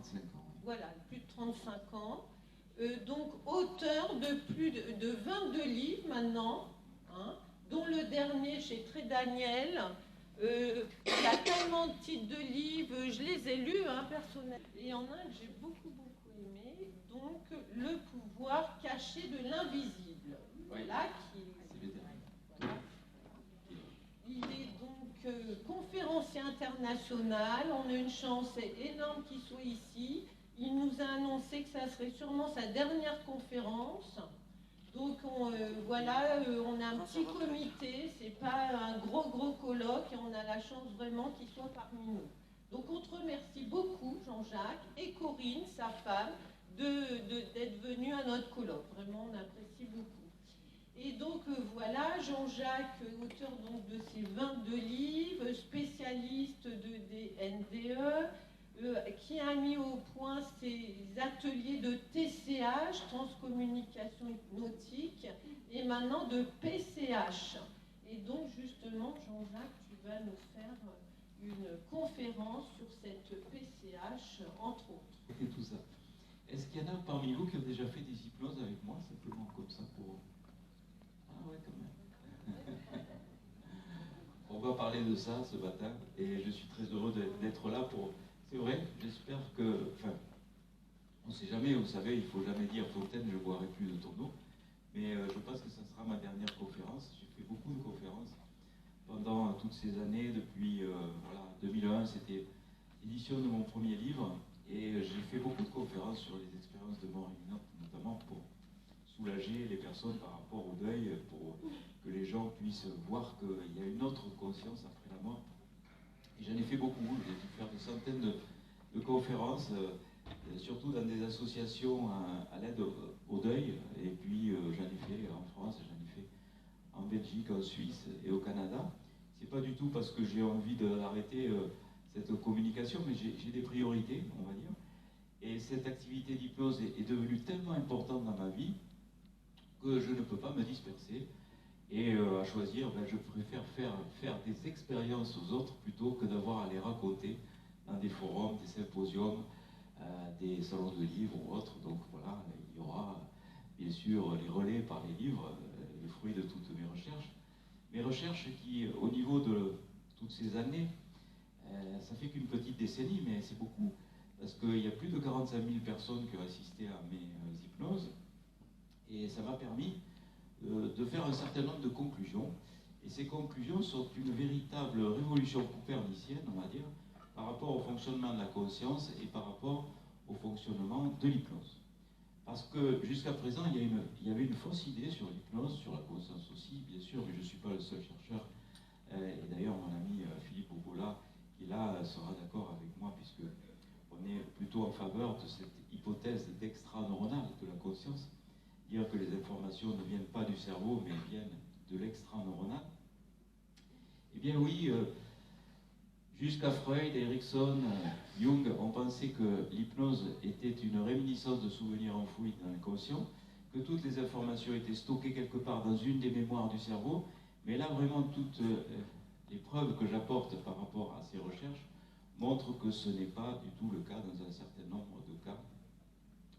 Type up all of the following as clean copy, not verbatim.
35 ans. Voilà, plus de 35 ans. Donc auteur de plus de 22 livres maintenant, hein, dont le dernier chez Très Daniel. Il y a tellement de titres de livres, je les ai lus hein, personnellement. Et il y en a un que j'ai beaucoup aimé, donc Le pouvoir caché de l'invisible. Voilà, voilà. Il est donc conférencier international. On a une chance énorme qu'il soit ici. Il nous a annoncé que ça serait sûrement sa dernière conférence. Donc voilà, on a un petit comité, c'est pas un gros colloque, et on a la chance vraiment qu'il soit parmi nous. Donc on te remercie beaucoup, Jean-Jacques, et Corinne, sa femme, d'être venus à notre colloque. Vraiment, on apprécie beaucoup. Et donc voilà, Jean-Jacques, auteur donc de ces 22 livres, spécialiste des NDE, qui a mis au point ces ateliers de TCH, transcommunication hypnotique, et maintenant de PCH. Et donc justement, Jean-Jacques, tu vas nous faire une conférence sur cette PCH, entre autres. Et tout ça. Est-ce qu'il y en a parmi vous qui ont déjà fait des hypnoses avec moi, simplement comme ça pour... Ah ouais, quand même. On va parler de ça ce matin, et je suis très heureux d'être là pour... C'est vrai, j'espère que... Enfin, on ne sait jamais, vous savez, il ne faut jamais dire Fontaine, je ne boirai plus de ton eau. Mais je pense que ça sera ma dernière conférence. J'ai fait beaucoup de conférences pendant toutes ces années. Depuis voilà, 2001, c'était l'édition de mon premier livre. Et j'ai fait beaucoup de conférences sur les expériences de mort imminente, notamment pour soulager les personnes par rapport au deuil, pour que les gens puissent voir qu'il y a une autre conscience après la mort. Et j'en ai fait beaucoup, j'ai dû faire des centaines de conférences, surtout dans des associations à l'aide au deuil. Et puis j'en ai fait en France, j'en ai fait en Belgique, en Suisse et au Canada. C'est pas du tout parce que j'ai envie d'arrêter cette communication, mais j'ai des priorités, on va dire. Et cette activité d'hypnose est devenue tellement importante dans ma vie que je ne peux pas me disperser. Et à choisir, ben, je préfère faire des expériences aux autres plutôt que d'avoir à les raconter dans des forums, des symposiums, des salons de livres ou autres. Donc voilà, il y aura bien sûr les relais par les livres, les fruits de toutes mes recherches. Mes recherches qui, au niveau de toutes ces années, ça fait qu'une petite décennie, mais c'est beaucoup, parce qu'il y a plus de 45 000 personnes qui ont assisté à mes hypnoses, et ça m'a permis de faire un certain nombre de conclusions. Et ces conclusions sont une véritable révolution copernicienne, on va dire, par rapport au fonctionnement de la conscience et par rapport au fonctionnement de l'hypnose. Parce que jusqu'à présent, il y avait une fausse idée sur l'hypnose, sur la conscience aussi, bien sûr, mais je ne suis pas le seul chercheur. Et d'ailleurs, mon ami Philippe Obola, qui là sera d'accord avec moi, puisque on est plutôt en faveur de cette hypothèse d'extra-neuronale de la conscience, dire que les informations ne viennent pas du cerveau, mais viennent de l'extra-neuronal. Eh bien oui, jusqu'à Freud, Erickson, Jung ont pensé que l'hypnose était une réminiscence de souvenirs enfouis dans l'inconscient, que toutes les informations étaient stockées quelque part dans une des mémoires du cerveau, mais là vraiment toutes les preuves que j'apporte par rapport à ces recherches montrent que ce n'est pas du tout le cas dans un certain nombre de cas.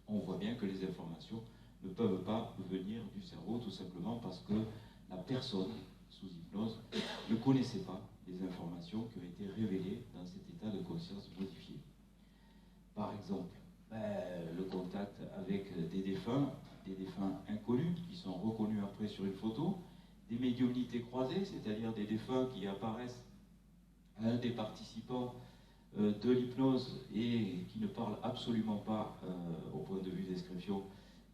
On voit bien que les informations ne peuvent pas venir du cerveau, tout simplement parce que la personne sous hypnose ne connaissait pas les informations qui ont été révélées dans cet état de conscience modifié. Par exemple, le contact avec des défunts inconnus qui sont reconnus après sur une photo, des médiumnités croisées, c'est-à-dire des défunts qui apparaissent à un des participants de l'hypnose et qui ne parlent absolument pas au point de vue description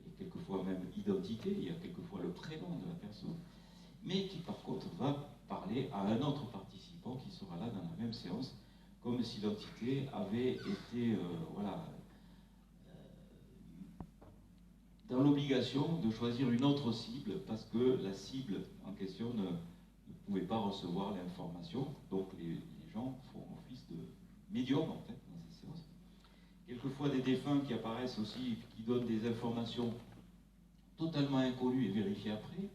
et quelquefois même identité, il y a quelquefois le prénom de la personne, mais qui par contre va parler à un autre participant qui sera là dans la même séance, comme si l'entité avait été dans l'obligation de choisir une autre cible parce que la cible en question ne pouvait pas recevoir l'information, donc les gens font office de médium en fait dans ces séances. Quelquefois des défunts qui apparaissent aussi, qui donnent des informations totalement inconnues et vérifiées après,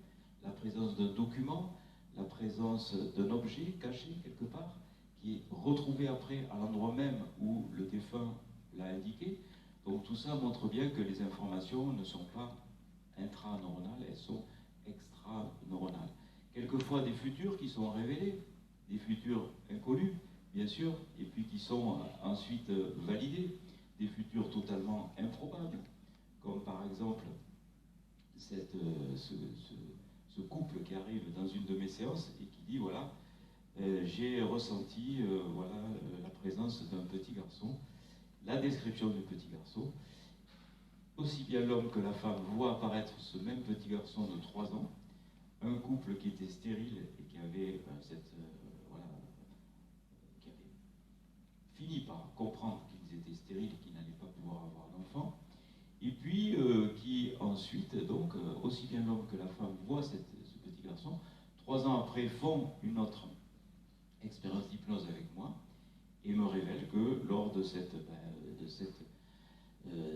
la présence d'un document, la présence d'un objet caché quelque part, qui est retrouvé après à l'endroit même où le défunt l'a indiqué. Donc tout ça montre bien que les informations ne sont pas intraneuronales, elles sont extraneuronales. Quelquefois des futurs qui sont révélés, des futurs inconnus, bien sûr, et puis qui sont ensuite validés, des futurs totalement improbables, comme par exemple ce couple qui arrive dans une de mes séances et qui dit, voilà, j'ai ressenti la présence d'un petit garçon, la description du petit garçon. Aussi bien l'homme que la femme voient apparaître ce même petit garçon de 3 ans, un couple qui était stérile et qui avait qui avait fini par comprendre qu'ils étaient stériles et qu'ils n'allaient pas pouvoir avoir d'enfant, et puis qui ensuite, donc, aussi bien l'homme que la femme voient ce petit garçon, 3 ans après font une autre expérience d'hypnose avec moi et me révèlent que lors de cette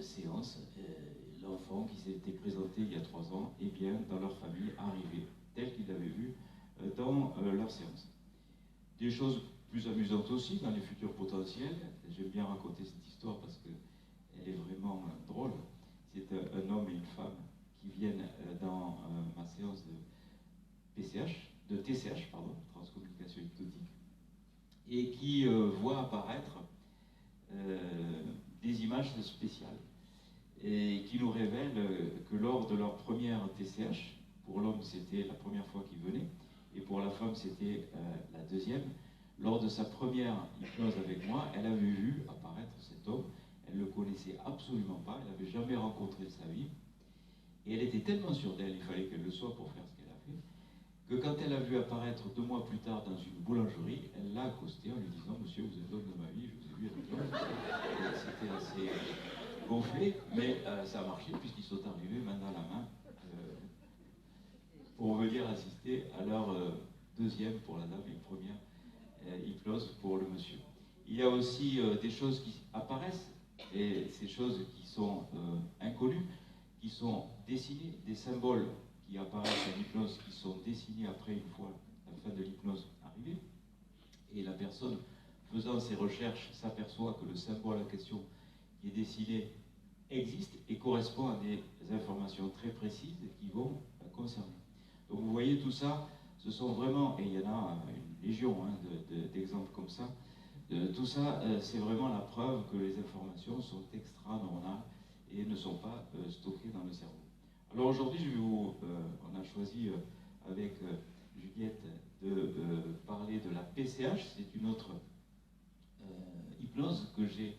séance, l'enfant qui s'était présenté il y a 3 ans, eh bien, dans leur famille, arrivait tel qu'ils l'avaient vu dans leur séance. Des choses plus amusantes aussi dans les futurs potentiels. J'aime bien raconter cette histoire parce qu'elle est vraiment drôle. C'est un homme et une femme qui viennent dans ma séance de TCH, transcommunication hypnotique, et qui voient apparaître des images spéciales et qui nous révèlent que lors de leur première TCH, pour l'homme c'était la première fois qu'il venait et pour la femme c'était la deuxième, lors de sa première hypnose avec moi, elle avait vu apparaître cet homme, elle ne le connaissait absolument pas, elle n'avait jamais rencontré de sa vie, et elle était tellement sûre d'elle, il fallait qu'elle le soit pour faire ce qu'elle a fait, que quand elle a vu apparaître 2 mois plus tard dans une boulangerie, elle l'a accosté en lui disant « Monsieur, vous êtes l'homme de ma vie, je vous ai vu avec l'homme ». C'était assez gonflé, mais ça a marché puisqu'ils sont arrivés main dans la main pour venir assister à leur deuxième pour la dame et première hypnose pour le monsieur. Il y a aussi des choses qui apparaissent, et ces choses qui sont inconnues, qui sont dessinées, des symboles qui apparaissent en hypnose, qui sont dessinés après une fois la fin de l'hypnose arrivée, et la personne faisant ses recherches s'aperçoit que le symbole en question qui est dessiné existe et correspond à des informations très précises qui vont la concerner. Donc vous voyez tout ça, ce sont vraiment, et il y en a une légion d'exemples comme ça, tout ça c'est vraiment la preuve que les informations sont extraneuronales et ne sont pas stockées dans le cerveau. Alors aujourd'hui, on a choisi avec Juliette de parler de la PCH, c'est une autre hypnose que j'ai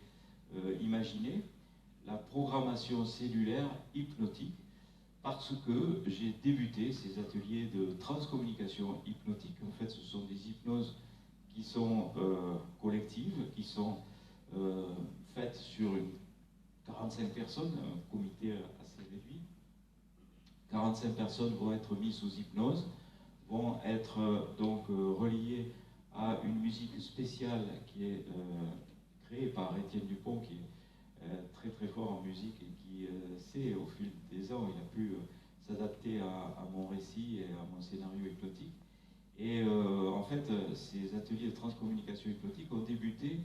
imaginée, la programmation cellulaire hypnotique, parce que j'ai débuté ces ateliers de transcommunication hypnotique. En fait, ce sont des hypnoses qui sont collectives, qui sont faites sur 45 personnes, un comité assez réduit. 45 personnes vont être mises sous hypnose, vont être donc reliées à une musique spéciale qui est créée par Étienne Dupont, qui est très très fort en musique et qui sait au fil des ans, il a pu s'adapter à mon récit et à mon scénario hypnotique. Et en fait, ces ateliers de transcommunication hypnotique ont débuté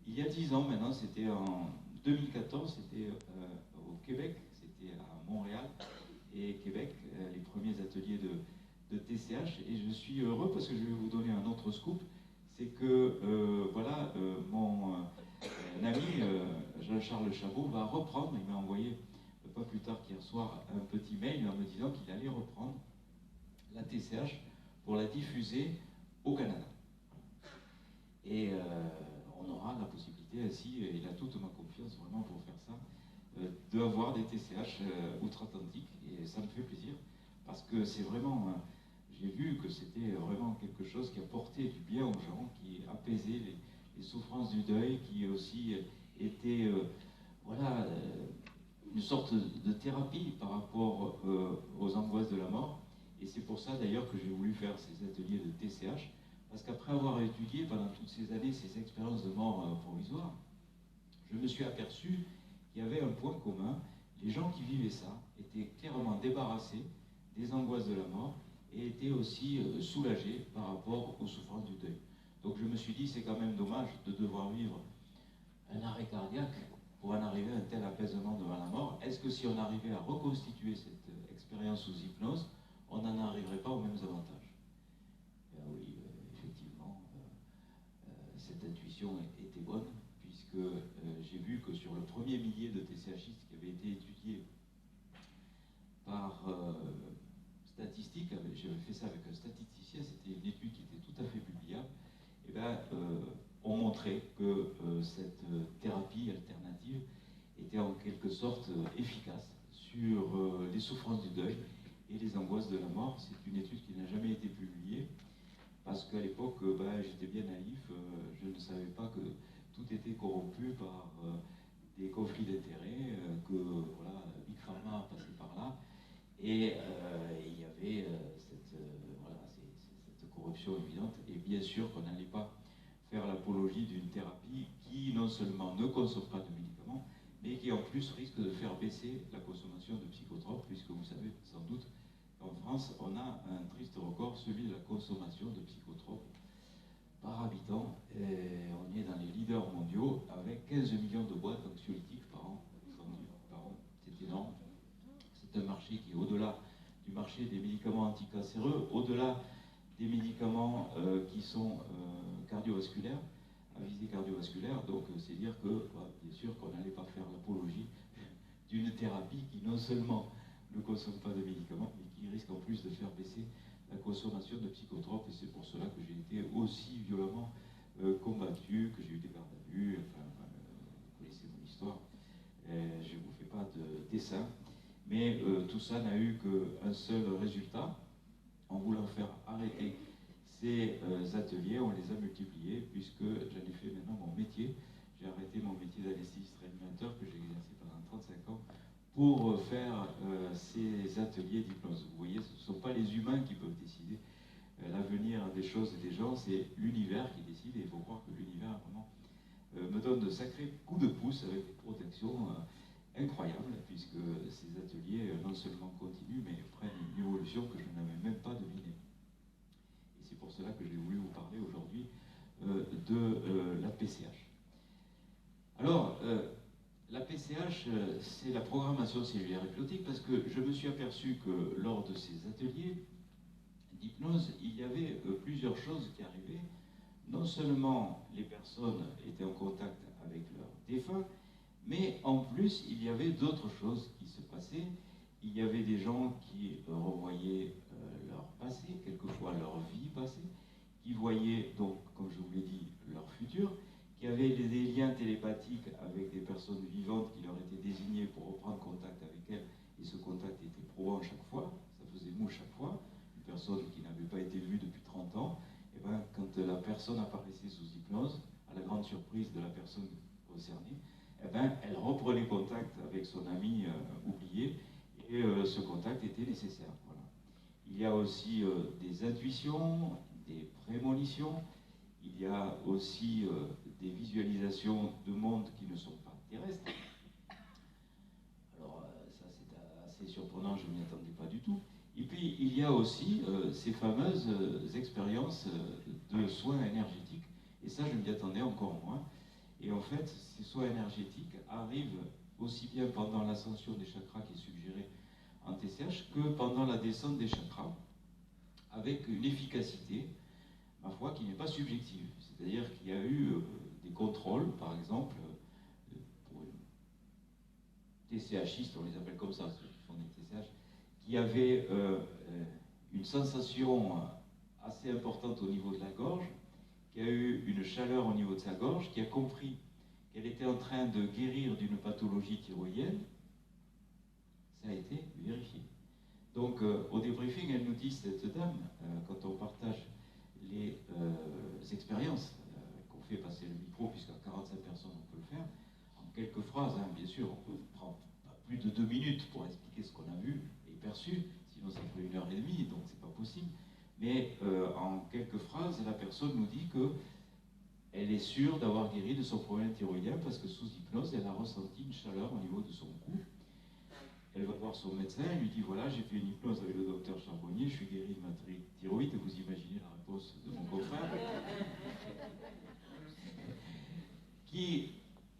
il y a 10 ans maintenant, c'était en 2014, c'était au Québec, c'était à Montréal et Québec, les premiers ateliers de TCH. Et je suis heureux parce que je vais vous donner un autre scoop, c'est que mon ami Jean-Charles Chabot va reprendre, il m'a envoyé pas plus tard qu'hier soir un petit mail en me disant qu'il allait reprendre la TCH pour la diffuser au Canada. Et on aura la possibilité ainsi, et il a toute ma confiance vraiment pour faire ça, d'avoir des TCH outre-Atlantique, et ça me fait plaisir, parce que c'est vraiment, j'ai vu que c'était vraiment quelque chose qui apportait du bien aux gens, qui apaisait les souffrances du deuil, qui aussi était, une sorte de thérapie par rapport aux angoisses de la mort. Et c'est pour ça d'ailleurs que j'ai voulu faire ces ateliers de TCH, parce qu'après avoir étudié pendant toutes ces années ces expériences de mort provisoire, je me suis aperçu qu'il y avait un point commun. Les gens qui vivaient ça étaient clairement débarrassés des angoisses de la mort et étaient aussi soulagés par rapport aux souffrances du deuil. Donc je me suis dit, c'est quand même dommage de devoir vivre un arrêt cardiaque pour en arriver à un tel apaisement devant la mort? Est-ce que si on arrivait à reconstituer cette expérience sous hypnose, on n'en arriverait pas aux mêmes avantages? Ben oui, effectivement, cette intuition était bonne, puisque j'ai vu que sur le premier millier de TCHistes qui avaient été étudiés par statistique, j'avais fait ça avec un statisticien, c'était une étude qui était tout à fait publiable, et ben, on montrait que cette thérapie alternative était en quelque sorte efficace sur les souffrances du deuil et les angoisses de la mort. C'est une étude qui n'a jamais été publiée, parce qu'à l'époque, j'étais bien naïf, je ne savais pas que tout était corrompu par des conflits d'intérêts, que voilà, Big Pharma passait par là, et il y avait cette corruption évidente, et bien sûr qu'on n'allait pas faire l'apologie d'une thérapie qui non seulement ne consomme pas de médicaments, mais qui en plus risque de faire baisser la consommation de psychotropes, puisque vous savez sans doute qu'en France, on a un triste record, celui de la consommation de psychotropes par habitant. Et on est dans les leaders mondiaux avec 15 millions de boîtes d'anxiolytiques par an. C'est énorme. C'est un marché qui est au-delà du marché des médicaments anticancéreux, au-delà des médicaments qui sont cardiovasculaires, à visée cardiovasculaire. Donc c'est dire que, bien sûr, qu'on n'allait pas faire l'apologie d'une thérapie qui non seulement ne consomme pas de médicaments, mais qui risque en plus de faire baisser la consommation de psychotropes. Et c'est pour cela que j'ai été aussi violemment combattu, que j'ai eu des gardes à vue. Enfin, vous connaissez mon histoire. Je ne vous fais pas de dessin. Mais tout ça n'a eu qu'un seul résultat. En voulant faire arrêter ces ateliers, on les a multipliés, puisque j'en ai fait maintenant mon métier. J'ai arrêté mon métier d'anesthésiste réanimateur que j'ai exercé pendant 35 ans pour faire ces ateliers d'hypnose. Vous voyez, ce ne sont pas les humains qui peuvent décider l'avenir des choses et des gens, c'est l'univers qui décide, et il faut croire que l'univers vraiment me donne de sacrés coups de pouce avec des protections incroyables, puisque ces ateliers non seulement continuent, mais prennent une évolution que je n'avais même pas devinée. Et c'est pour cela que j'ai voulu vous parler aujourd'hui de la PCH. Alors, la PCH, c'est la programmation cellulaire hypnotique, parce que je me suis aperçu que lors de ces ateliers d'hypnose, il y avait plusieurs choses qui arrivaient. Non seulement les personnes étaient en contact avec leurs défunts, mais en plus, il y avait d'autres choses qui se passaient. Il y avait des gens qui revoyaient leur passé, quelquefois leur vie passée, qui voyaient, donc, comme je vous l'ai dit, leur futur, qui avaient des liens télépathiques avec des personnes vivantes qui leur étaient désignées pour reprendre contact avec elles, et ce contact était probant chaque fois, ça faisait mou chaque fois. Une personne qui n'avait pas été vue depuis 30 ans, et ben, quand la personne apparaissait sous hypnose, à la grande surprise de la personne concernée, eh ben, elle reprenait contact avec son ami oublié, et ce contact était nécessaire. Voilà. Il y a aussi des intuitions, des prémonitions, il y a aussi des visualisations de mondes qui ne sont pas terrestres. Alors ça c'est assez surprenant, je ne m'y attendais pas du tout. Et puis il y a aussi ces fameuses expériences de soins énergétiques, et ça je m'y attendais encore moins. Et en fait, ces soins énergétiques arrivent aussi bien pendant l'ascension des chakras qui est suggérée en TCH que pendant la descente des chakras, avec une efficacité, ma foi, qui n'est pas subjective. C'est-à-dire qu'il y a eu des contrôles, par exemple, pour les TCHistes, on les appelle comme ça, ceux qui font des TCH, qui avaient une sensation assez importante au niveau de la gorge, qui a eu une chaleur au niveau de sa gorge, qui a compris qu'elle était en train de guérir d'une pathologie thyroïdienne. Ça a été vérifié. Donc au débriefing, elle nous dit, cette dame, quand on partage les expériences qu'on fait passer le micro, puisqu'à 45 personnes on peut le faire, en quelques phrases, hein, bien sûr, on peut prendre pas plus de 2 minutes pour expliquer ce qu'on a vu et perçu, sinon ça ferait 1h30, donc c'est pas possible. Mais en quelques phrases, la personne nous dit qu'elle est sûre d'avoir guéri de son problème thyroïdien parce que sous hypnose, elle a ressenti une chaleur au niveau de son cou. Elle va voir son médecin, elle lui dit voilà, j'ai fait une hypnose avec le docteur Charbonnier, je suis guéri de ma thyroïde, et vous imaginez la réponse de mon confrère, qui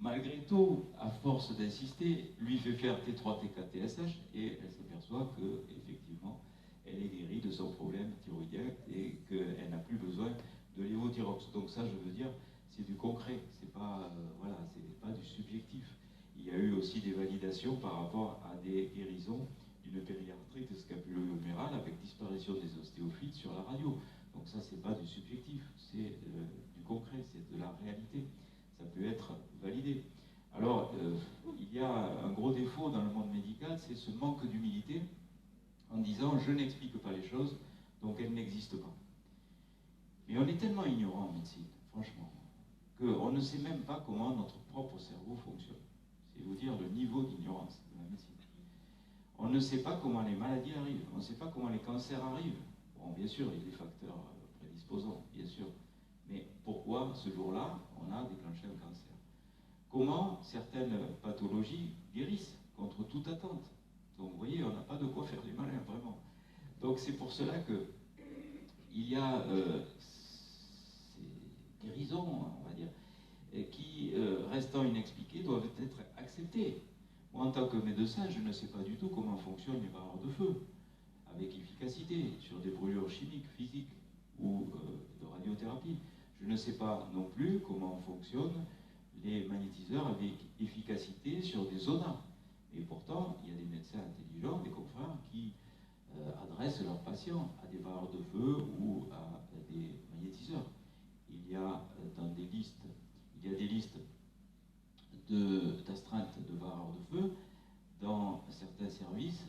malgré tout, à force d'insister, lui fait faire T3, T4, TSH, et elle s'aperçoit que, effectivement, elle est guérie de son problème thyroïdien et qu'elle n'a plus besoin de lévothyrox. Donc ça, je veux dire, c'est du concret, c'est pas, voilà, c'est pas du subjectif. Il y a eu aussi des validations par rapport à des guérisons d'une périarthrite scapulo-humérale avec disparition des ostéophytes sur la radio. Donc ça, c'est pas du subjectif, c'est du concret, c'est de la réalité. Ça peut être validé. Alors, il y a un gros défaut dans le monde médical, c'est ce manque d'humilité en disant « je n'explique pas les choses, donc elles n'existent pas ». Mais on est tellement ignorant en médecine, franchement, qu'on ne sait même pas comment notre propre cerveau fonctionne. C'est vous dire le niveau d'ignorance de la médecine. On ne sait pas comment les maladies arrivent, on ne sait pas comment les cancers arrivent. Bon, bien sûr, il y a des facteurs prédisposants, bien sûr. Mais pourquoi, ce jour-là, on a déclenché un cancer? Comment certaines pathologies guérissent contre toute attente? Donc, vous voyez, on n'a pas de quoi faire les malins, vraiment. Donc, c'est pour cela que il y a ces guérisons, on va dire, qui, restant inexpliquées, doivent être acceptées. Moi, en tant que médecin, je ne sais pas du tout comment fonctionnent les barreurs de feu, avec efficacité, sur des brûlures chimiques, physiques ou de radiothérapie. Je ne sais pas non plus comment fonctionnent les magnétiseurs avec efficacité sur des zonas. Et pourtant, il y a des médecins intelligents, des confrères, qui adressent leurs patients à des barreurs de feu ou à des magnétiseurs. Il y a dans des listes, il y a des listes d'astreinte de barreurs de feu dans certains services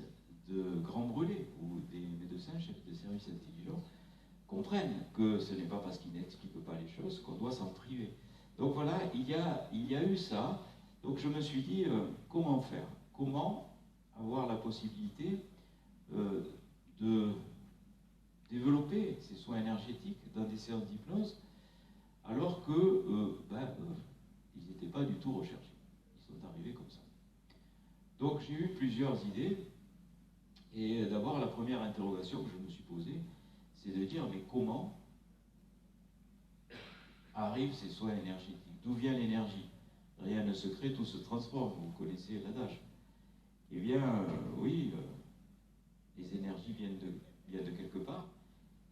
de grands brûlés, où des médecins, chefs de services intelligents, comprennent que ce n'est pas parce qu'ils n'expliquent pas les choses qu'on doit s'en priver. Donc voilà, il y a eu ça. Donc je me suis dit, comment faire? Comment avoir la possibilité de développer ces soins énergétiques dans des séances d'hypnose, alors que ils n'étaient pas du tout recherchés. Ils sont arrivés comme ça. Donc j'ai eu plusieurs idées. Et d'abord, la première interrogation que je me suis posée, c'est de dire, mais comment arrivent ces soins énergétiques? D'où vient l'énergie? Rien ne se crée, tout se transforme. Vous connaissez l'adage. Eh bien, oui, les énergies viennent de quelque part.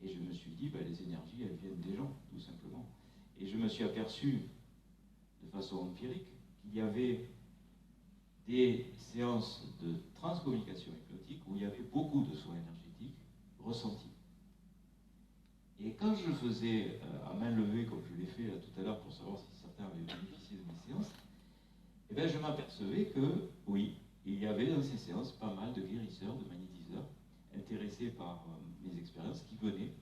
Et je me suis dit, les énergies, elles viennent des gens, tout simplement. Et je me suis aperçu, de façon empirique, qu'il y avait des séances de transcommunication hypnotique où il y avait beaucoup de soins énergétiques ressentis. Et quand je faisais à main levée, comme je l'ai fait tout à l'heure pour savoir si certains avaient bénéficié de mes séances, eh bien, je m'apercevais que, oui, il y avait dans ces séances pas mal de guérisseurs, de magnétiseurs, intéressés par mes expériences, qui venaient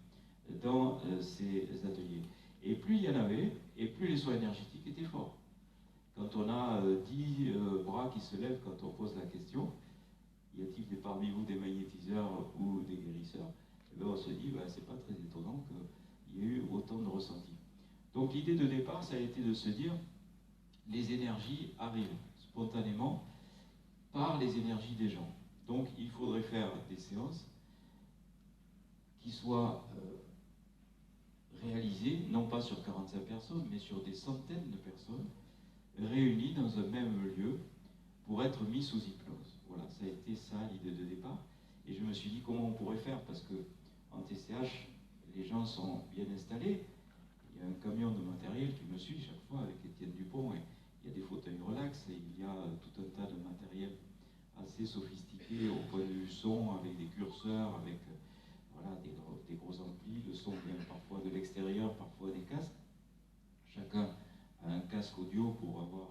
dans ces ateliers. Et plus il y en avait, et plus les soins énergétiques étaient forts. Quand on a 10 bras qui se lèvent quand on pose la question, y a-t-il parmi vous des magnétiseurs ou des guérisseurs? Et bien on se dit, c'est pas très étonnant qu'il y ait eu autant de ressentis. Donc l'idée de départ, ça a été de se dire, les énergies arrivent spontanément par les énergies des gens. Donc il faudrait faire des séances qui soient réalisées, non pas sur 45 personnes, mais sur des centaines de personnes, réunies dans un même lieu pour être mis sous hypnose. Voilà, ça a été ça l'idée de départ. Et je me suis dit comment on pourrait faire, parce que en TCH, les gens sont bien installés. Il y a un camion de matériel qui me suit chaque fois avec Étienne Dupont, et il y a des fauteuils relax, et il y a tout un tas de matériel assez sophistiqué au point de vue son, avec des curseurs, avec voilà, des gros amplis. Le son vient parfois de l'extérieur, parfois des casques. Chacun a un casque audio pour avoir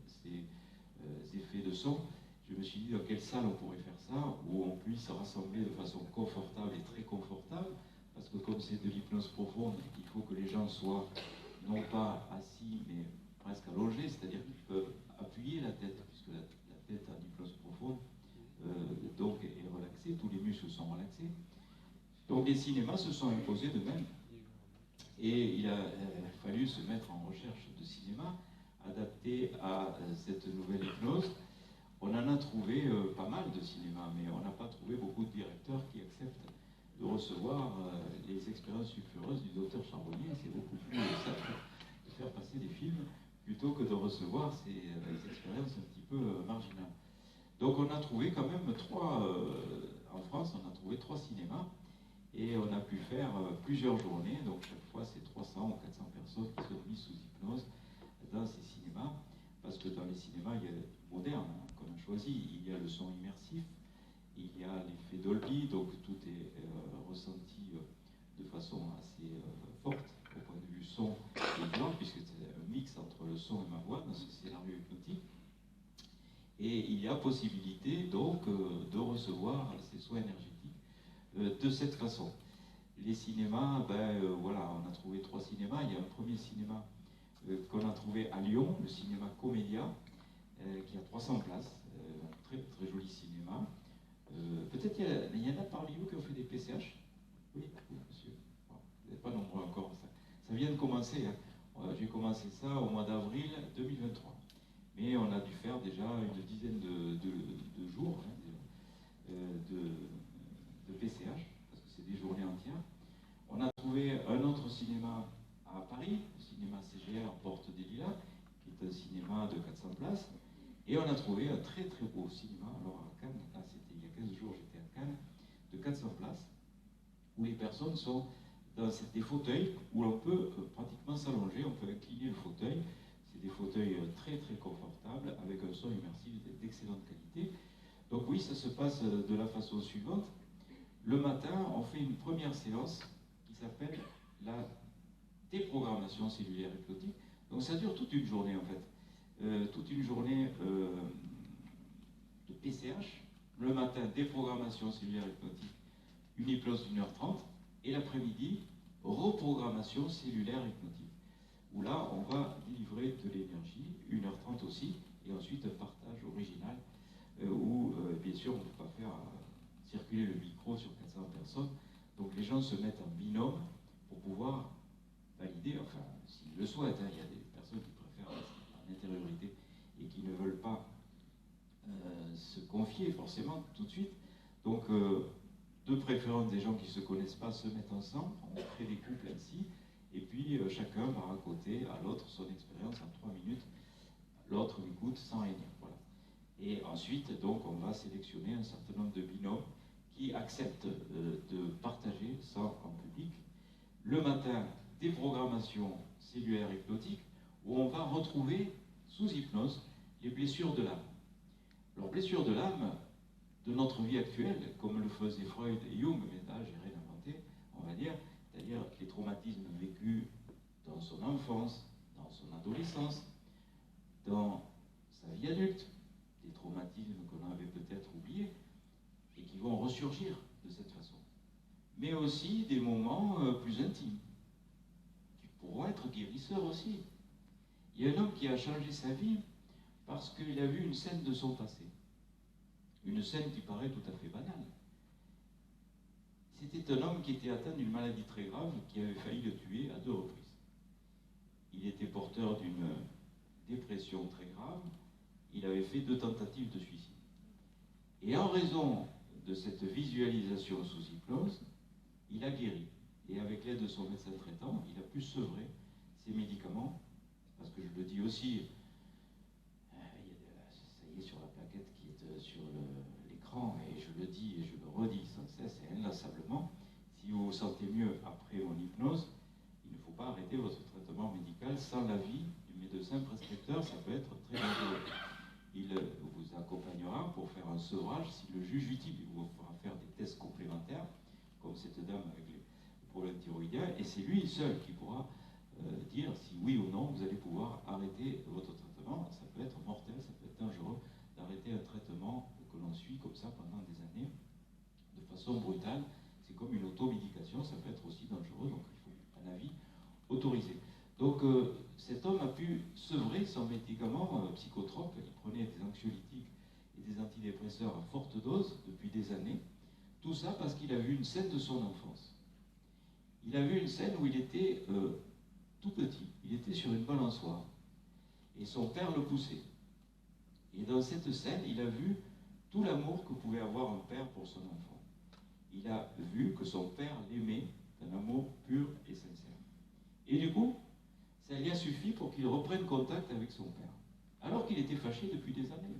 ces effets de son. Je me suis dit dans quelle salle on pourrait faire ça, où on puisse se rassembler de façon confortable et très confortable, parce que comme c'est de l'hypnose profonde, il faut que les gens soient non pas assis, mais presque allongés, c'est-à-dire qu'ils peuvent appuyer la tête, puisque la tête en hypnose profonde donc est relaxée, tous les muscles sont relaxés. Donc les cinémas se sont imposés de même. Et il a fallu se mettre en recherche de cinéma adapté à cette nouvelle hypnose. On en a trouvé pas mal de cinémas, mais on n'a pas trouvé beaucoup de directeurs qui acceptent de recevoir les expériences sulfureuses du docteur Charbonnier. C'est beaucoup plus simple de faire passer des films plutôt que de recevoir ces expériences un petit peu marginales. Donc on a trouvé quand même en France, on a trouvé 3 cinémas, et on a pu faire plusieurs journées, donc chaque fois c'est 300 ou 400 personnes qui sont mises sous hypnose dans ces cinémas, parce que dans les cinémas modernes qu'on a choisi, il y a le son immersif, il y a l'effet Dolby, donc tout est ressenti de façon assez forte au point de vue son et voix, puisque c'est un mix entre le son et ma voix dans ce scénario hypnotique. Et il y a possibilité donc de recevoir ces soins énergétiques de cette façon. Les cinémas, voilà, on a trouvé 3 cinémas. Il y a un premier cinéma qu'on a trouvé à Lyon, le cinéma Comédia, qui a 300 places, un très très joli cinéma. Peut-être il y en a parmi vous qui ont fait des PCH. Oui, monsieur. Bon, vous n'êtes pas nombreux encore. Ça vient de commencer. Hein. J'ai commencé ça au mois d'avril 2023. Mais on a dû faire déjà une dizaine de jours hein, de PCH, parce que c'est des journées entières. On a trouvé un autre cinéma à Paris, le cinéma CGR Porte des Lilas, qui est un cinéma de 400 places. Et on a trouvé un très très beau cinéma, alors à Cannes, là c'était il y a 15 jours, j'étais à Cannes, de 400 places, où les personnes sont dans des fauteuils où l'on peut pratiquement s'allonger, on peut incliner le fauteuil. C'est des fauteuils très très confortables, avec un son immersif d'excellente qualité. Donc oui, ça se passe de la façon suivante. Le matin, on fait une première séance qui s'appelle la déprogrammation cellulaire hypnotique. Donc ça dure toute une journée en fait. Toute une journée de PCH. Le matin, déprogrammation cellulaire hypnotique, une hypnose d'1h30. Et l'après-midi, reprogrammation cellulaire hypnotique, où là, on va délivrer de l'énergie, 1h30 aussi, et ensuite un partage original, où, bien sûr, on ne peut pas faire circuler le micro sur 400 personnes, donc les gens se mettent en binôme pour pouvoir valider, enfin, s'ils le souhaitent, hein, il y a des personnes qui préfèrent rester en intériorité et qui ne veulent pas se confier forcément tout de suite, donc de préférence des gens qui ne se connaissent pas se mettent ensemble, on crée des couples ainsi, et puis chacun va raconter à l'autre son expérience en 3 minutes, l'autre écoute sans rien dire. Voilà. Et ensuite, donc, on va sélectionner un certain nombre de binômes qui acceptent de partager ça en public. Le matin, déprogrammation cellulaire hypnotique, où on va retrouver sous hypnose les blessures de l'âme. Alors, blessures de l'âme de notre vie actuelle, comme le faisaient Freud et Jung, mais là, j'ai rien inventé, on va dire, c'est-à-dire les traumatismes vécus dans son enfance, dans son adolescence, dans sa vie adulte, des traumatismes qu'on avait peut-être oubliés et qui vont ressurgir de cette façon. Mais aussi des moments plus intimes, qui pourront être guérisseurs aussi. Il y a un homme qui a changé sa vie parce qu'il a vu une scène de son passé. Une scène qui paraît tout à fait banale. C'était un homme qui était atteint d'une maladie très grave qui avait failli le tuer à 2 reprises. Il était porteur d'une dépression très grave, il avait fait 2 tentatives de suicide. Et en raison de cette visualisation sous hypnose, il a guéri. Et avec l'aide de son médecin traitant, il a pu sevrer ses médicaments, parce que je le dis aussi, ça y est sur la plaquette qui est sur l'écran, et je le dis et je le redis sans cesse et inlassablement, si vous vous sentez mieux après mon hypnose, il ne faut pas arrêter votre traitement médical sans l'avis du médecin prescripteur, ça peut être très dangereux. Il vous accompagnera pour faire un sevrage si le juge utile. Il vous fera faire des tests complémentaires, comme cette dame avec les problèmes thyroïdiens, et c'est lui seul qui pourra dire si oui ou non vous allez pouvoir arrêter votre traitement. Ça peut être mortel, ça peut être dangereux d'arrêter un traitement que l'on suit comme ça pendant des années, de façon brutale. C'est comme une automédication, ça peut être aussi dangereux, donc il faut un avis autorisé. Donc cet homme a pu sevrer son médicament psychotrope, il prenait des anxiolytiques et des antidépresseurs à forte dose depuis des années, tout ça parce qu'il a vu une scène de son enfance. Il a vu une scène où il était tout petit, il était sur une balançoire, et son père le poussait. Et dans cette scène, il a vu tout l'amour que pouvait avoir un père pour son enfant. Il a vu que son père l'aimait d'un amour pur et sincère. Et du coup, ça lui a suffi pour qu'il reprenne contact avec son père, alors qu'il était fâché depuis des années.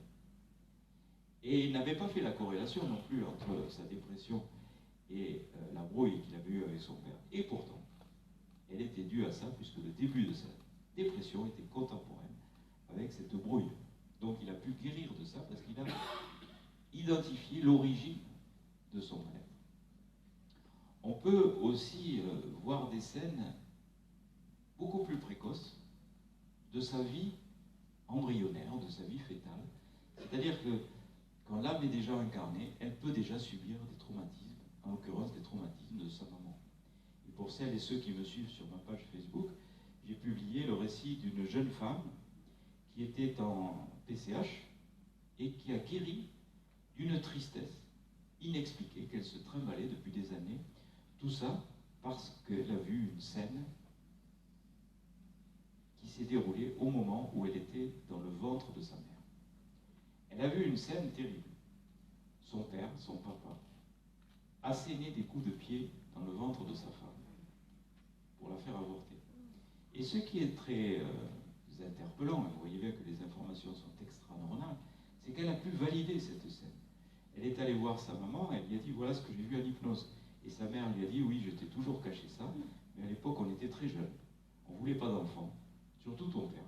Et il n'avait pas fait la corrélation non plus entre sa dépression et la brouille qu'il avait eue avec son père. Et pourtant, elle était due à ça, puisque le début de sa dépression était contemporaine avec cette brouille. Donc il a pu guérir de ça parce qu'il a identifié l'origine de son mal-être. On peut aussi voir des scènes beaucoup plus précoces de sa vie embryonnaire, de sa vie fétale. C'est-à-dire que quand l'âme est déjà incarnée, elle peut déjà subir des traumatismes, en l'occurrence des traumatismes de sa maman. Et pour celles et ceux qui me suivent sur ma page Facebook, j'ai publié le récit d'une jeune femme qui était en PCH et qui a guéri d'une tristesse inexpliquée qu'elle se trimballait depuis des années. Tout ça parce qu'elle a vu une scène qui s'est déroulée au moment où elle était dans le ventre de sa mère. Elle a vu une scène terrible. Son père, son papa, assénait des coups de pied dans le ventre de sa femme pour la faire avorter. Et ce qui est très interpellant, et vous voyez bien que les informations sont extra-neuronales, c'est qu'elle a pu valider cette scène. Elle est allée voir sa maman, elle lui a dit voilà ce que j'ai vu en hypnose. Et sa mère lui a dit oui, je t'ai toujours caché ça, mais à l'époque on était très jeunes, on ne voulait pas d'enfants, surtout ton père.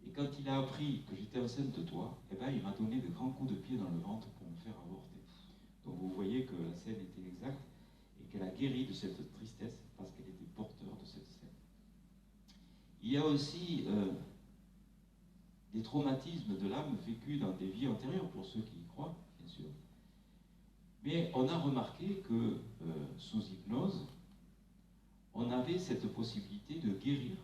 Et quand il a appris que j'étais enceinte de toi, eh ben, il m'a donné de grands coups de pied dans le ventre pour me faire avorter. Donc vous voyez que la scène était exacte et qu'elle a guéri de cette tristesse parce qu'elle était porteur de cette scène. Il y a aussi des traumatismes de l'âme vécus dans des vies antérieures, pour ceux qui y croient, bien sûr. Mais on a remarqué que sous hypnose, on avait cette possibilité de guérir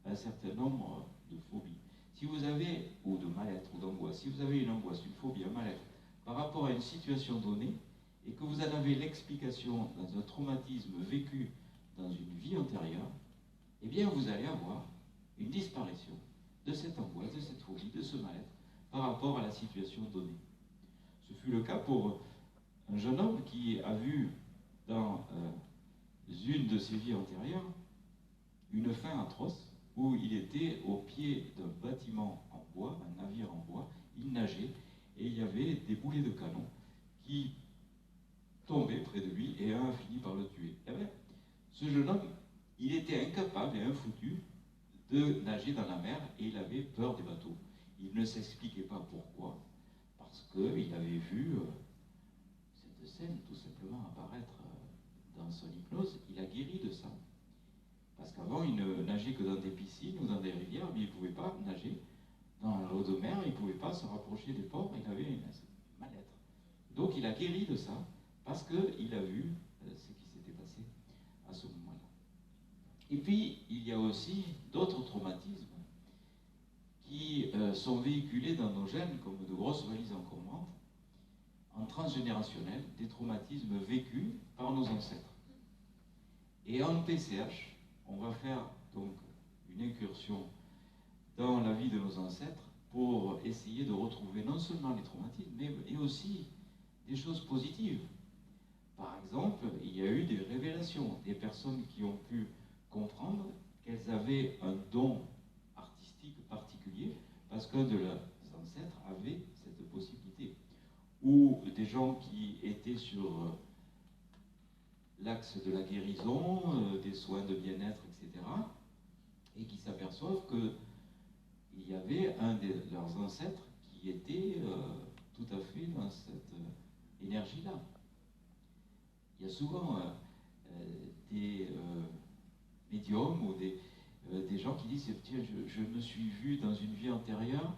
un certain nombre de phobies. Si vous avez, ou de mal-être, ou d'angoisse, si vous avez une angoisse, une phobie, un mal-être, par rapport à une situation donnée, et que vous en avez l'explication dans un traumatisme vécu dans une vie antérieure, eh bien vous allez avoir une disparition de cette angoisse, de cette phobie, de ce mal-être, par rapport à la situation donnée. Ce fut le cas pour un jeune homme qui a vu dans une de ses vies antérieures une fin atroce, où il était au pied d'un bâtiment en bois, un navire en bois, il nageait, et il y avait des boulets de canon qui tombaient près de lui, et un a fini par le tuer. Eh bien, ce jeune homme, il était incapable et infoutu de nager dans la mer, et il avait peur des bateaux. Il ne s'expliquait pas pourquoi, parce qu'il avait vu cette scène tout simplement apparaître dans son hypnose. Il a guéri de ça. Parce qu'avant, il ne nageait que dans des piscines ou dans des rivières, mais il ne pouvait pas nager dans l'eau de mer, il ne pouvait pas se rapprocher des ports, il avait une mal-être. Donc il a guéri de ça, parce qu'il a vu ce qui s'était passé à ce moment-là. Et puis, il y a aussi d'autres traumatismes qui sont véhiculés dans nos gènes comme de grosses valises encombrantes, en transgénérationnel, des traumatismes vécus par nos ancêtres. Et en PCH, on va faire donc une incursion dans la vie de nos ancêtres pour essayer de retrouver non seulement les traumatismes, mais aussi des choses positives. Par exemple, il y a eu des révélations, des personnes qui ont pu comprendre qu'elles avaient un don artistique particulier parce qu'un de leurs ancêtres avait cette possibilité. Ou des gens qui étaient sur l'axe de la guérison, des soins de bien-être, etc., et qui s'aperçoivent qu'il y avait un de leurs ancêtres qui était tout à fait dans cette énergie-là. Il y a souvent des médiums ou des gens qui disent « Tiens, je me suis vu dans une vie antérieure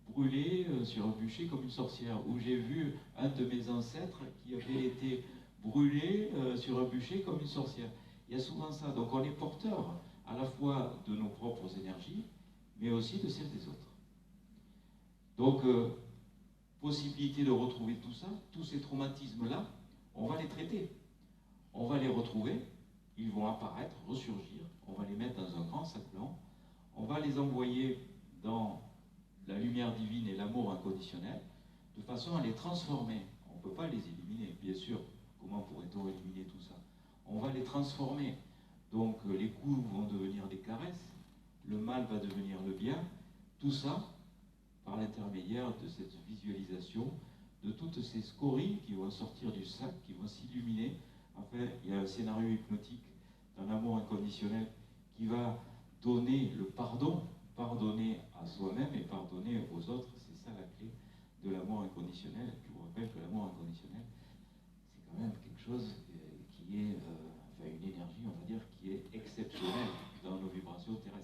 brûler sur un bûcher comme une sorcière » ou « J'ai vu un de mes ancêtres qui avait été brûlé sur un bûcher comme une sorcière ». Il y a souvent ça. Donc on est porteur à la fois de nos propres énergies, mais aussi de celles des autres. Donc, possibilité de retrouver tout ça, tous ces traumatismes-là, on va les traiter. On va les retrouver, ils vont apparaître, ressurgir, on va les mettre dans un grand sac blanc, on va les envoyer dans la lumière divine et l'amour inconditionnel, de façon à les transformer. On ne peut pas les éliminer, bien sûr. Comment pourrait-on éliminer tout ça? On va les transformer. Donc les coups vont devenir des caresses, le mal va devenir le bien. Tout ça par l'intermédiaire de cette visualisation de toutes ces scories qui vont sortir du sac, qui vont s'illuminer. Enfin, il y a un scénario hypnotique d'un amour inconditionnel qui va donner le pardon, pardonner à soi-même et pardonner aux autres. C'est ça la clé de l'amour inconditionnel. Je vous rappelle que l'amour inconditionnel, c'est quand même quelque chose qui est, enfin une énergie, on va dire, qui est exceptionnelle dans nos vibrations terrestres.